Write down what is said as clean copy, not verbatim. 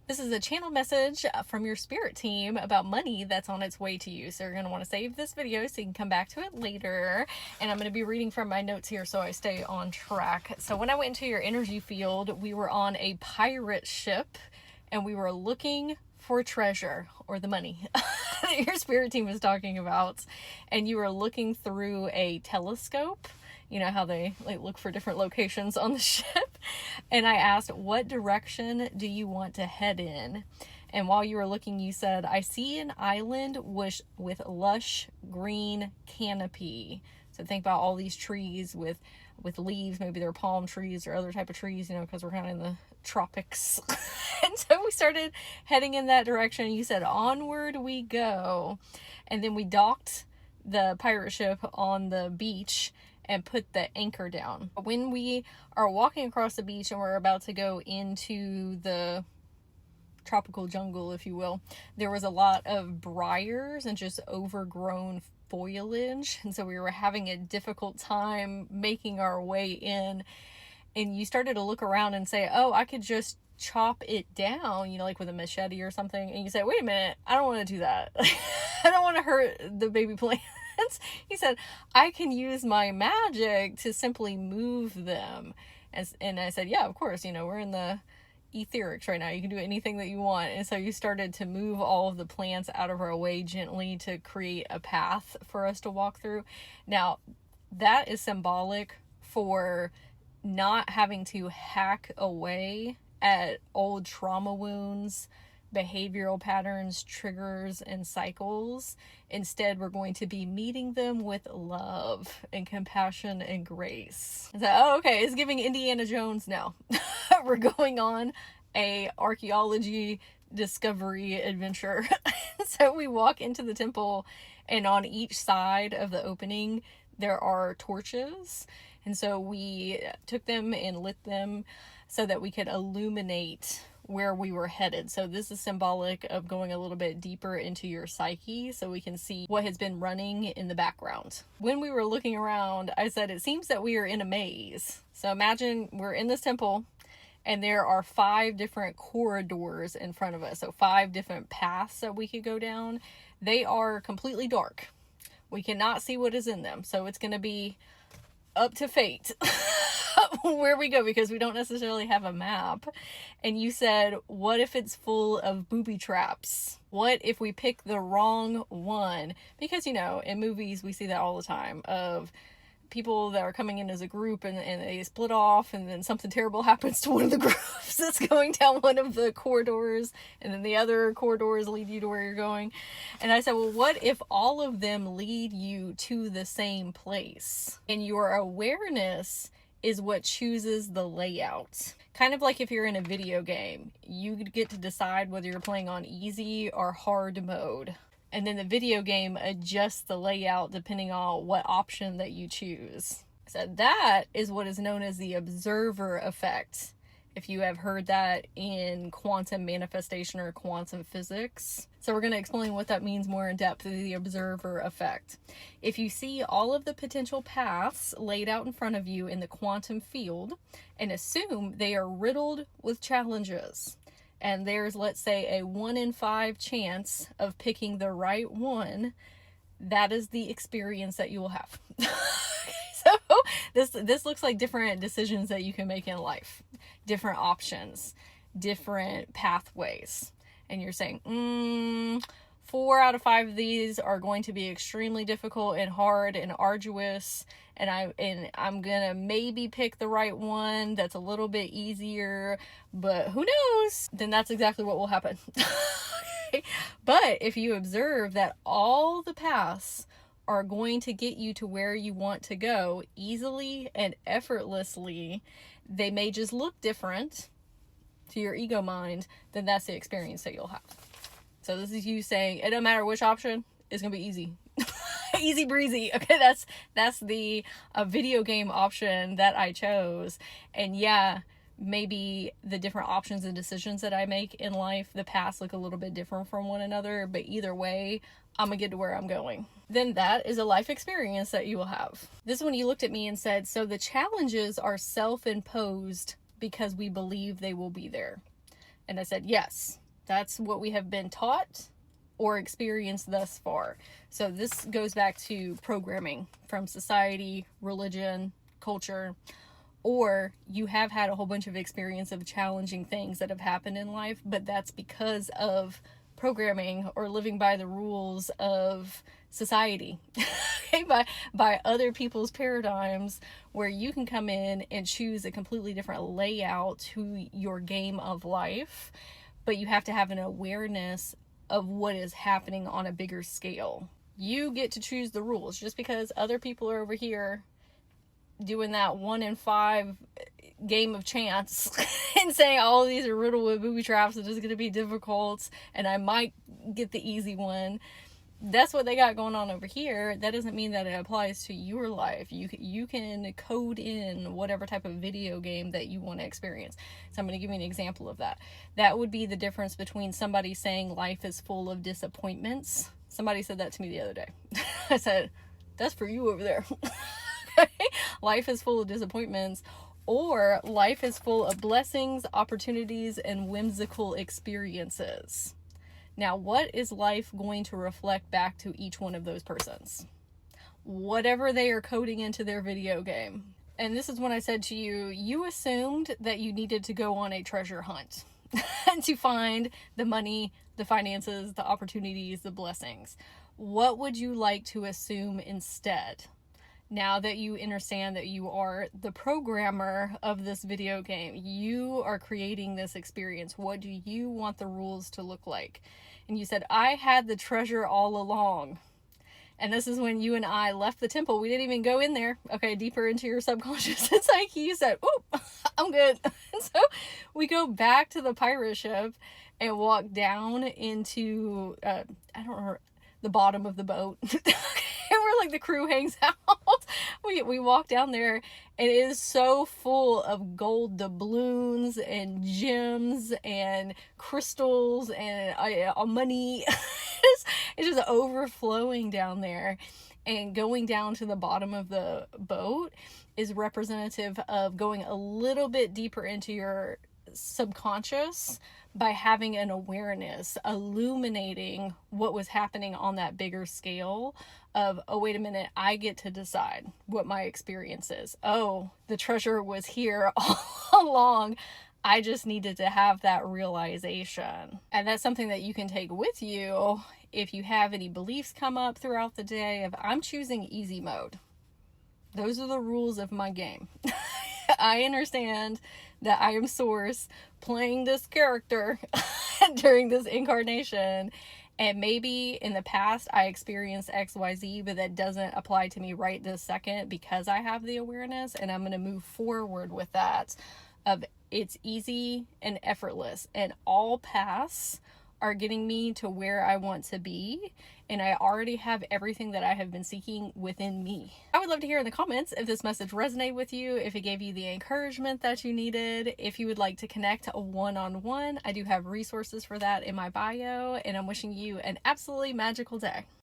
This is a channel message from your spirit team about money that's on its way to you. So you're going to want to save this video so you can come back to it later. And I'm going to be reading from my notes here so I stay on track. So when I went into your energy field, we were on a pirate ship and we were looking for treasure, or the money that your spirit team was talking about. And you were looking through a telescope. You know how they look for different locations on the ship. And I asked, what direction do you want to head in? And while you were looking, you said, I see an island with lush green canopy. So think about all these trees with leaves. Maybe they're palm trees or other type of trees, because we're kind of in the tropics. And so we started heading in that direction. You said, onward we go. And then we docked the pirate ship on the beach and put the anchor down. When we are walking across the beach and we're about to go into the tropical jungle, if you will, there was a lot of briars and just overgrown foliage. And so we were having a difficult time making our way in. And you started to look around and say, oh, I could just chop it down, like with a machete or something. And you say, wait a minute, I don't want to do that. I don't want to hurt the baby plants. He said, I can use my magic to simply move them. And I said, yeah, of course, we're in the etherics right now. You can do anything that you want. And so you started to move all of the plants out of our way gently to create a path for us to walk through. Now, that is symbolic for not having to hack away at old trauma wounds, behavioral patterns, triggers, and cycles. Instead, we're going to be meeting them with love and compassion and grace. So, okay, it's giving Indiana Jones now. We're going on a archaeology discovery adventure. So we walk into the temple, and on each side of the opening, there are torches. And so we took them and lit them so that we could illuminate where we were headed. So this is symbolic of going a little bit deeper into your psyche so we can see what has been running in the background. When we were looking around, I said, it seems that we are in a maze. So imagine we're in this temple and there are 5 different corridors in front of us. So 5 different paths that we could go down. They are completely dark. We cannot see what is in them. So it's going to be up to fate where we go, because we don't necessarily have a map. And you said, what if it's full of booby traps? What if we pick the wrong one? Because, in movies, we see that all the time of people that are coming in as a group and they split off, and then something terrible happens to one of the groups that's going down one of the corridors, and then the other corridors lead you to where you're going. And I said, well, what if all of them lead you to the same place? And your awareness is what chooses the layout. Kind of like if you're in a video game, you get to decide whether you're playing on easy or hard mode. And then the video game adjusts the layout depending on what option that you choose. So that is what is known as the observer effect. If you have heard that in quantum manifestation or quantum physics. So we're going to explain what that means more in depth, the observer effect. If you see all of the potential paths laid out in front of you in the quantum field and assume they are riddled with challenges, and there's, let's say, a 1 in 5 chance of picking the right one, that is the experience that you will have. So this looks like different decisions that you can make in life, different options, different pathways. And you're saying, 4 out of 5 of these are going to be extremely difficult and hard and arduous, and I'm gonna maybe pick the right one that's a little bit easier, but who knows? Then that's exactly what will happen. But if you observe that all the paths are going to get you to where you want to go easily and effortlessly, they may just look different to your ego mind, then that's the experience that you'll have. So this is you saying, it don't matter which option, it's going to be easy. Easy breezy. Okay, that's the video game option that I chose. And yeah, maybe the different options and decisions that I make in life, the paths look a little bit different from one another, but either way, I'm gonna get to where I'm going. Then that is a life experience that you will have. This one, you looked at me and said, so the challenges are self-imposed because we believe they will be there. And I said, yes, that's what we have been taught or experienced thus far. So this goes back to programming from society, religion, culture, or you have had a whole bunch of experience of challenging things that have happened in life, but that's because of programming or living by the rules of society. by other people's paradigms, where you can come in and choose a completely different layout to your game of life, but you have to have an awareness of what is happening on a bigger scale. You get to choose the rules. Just because other people are over here doing that 1 in 5 game of chance and saying all of these are riddled with booby traps and it's going to be difficult and I might get the easy one, that's what they got going on over here. That doesn't mean that it applies to your life. You can code in whatever type of video game that you want to experience. So I'm going to give you an example of that. That would be the difference between somebody saying life is full of disappointments. Somebody said that to me the other day. I said, that's for you over there. Life is full of disappointments, or life is full of blessings, opportunities, and whimsical experiences. Now, what is life going to reflect back to each one of those persons? Whatever they are coding into their video game. And this is when I said to you, you assumed that you needed to go on a treasure hunt to find the money, the finances, the opportunities, the blessings. What would you like to assume instead? Now that you understand that you are the programmer of this video game, you are creating this experience. What do you want the rules to look like? And you said, I had the treasure all along. And this is when you and I left the temple. We didn't even go in there. Okay, deeper into your subconscious and psyche. You said, oop, I'm good. And so we go back to the pirate ship and walk down into, I don't remember, the bottom of the boat. Where like the crew hangs out. We walk down there and it is so full of gold doubloons and gems and crystals and money. It's just overflowing down there. And going down to the bottom of the boat is representative of going a little bit deeper into your subconscious by having an awareness, illuminating what was happening on that bigger scale of, oh, wait a minute, I get to decide what my experience is. Oh, the treasure was here all along. I just needed to have that realization. And that's something that you can take with you if you have any beliefs come up throughout the day of, I'm choosing easy mode. Those are the rules of my game. I understand that I am Source playing this character during this incarnation. And maybe in the past I experienced XYZ, but that doesn't apply to me right this second because I have the awareness, and I'm going to move forward with that of it's easy and effortless, and all paths are getting me to where I want to be, and I already have everything that I have been seeking within me. I would love to hear in the comments if this message resonated with you, if it gave you the encouragement that you needed, if you would like to connect one-on-one. I do have resources for that in my bio, and I'm wishing you an absolutely magical day.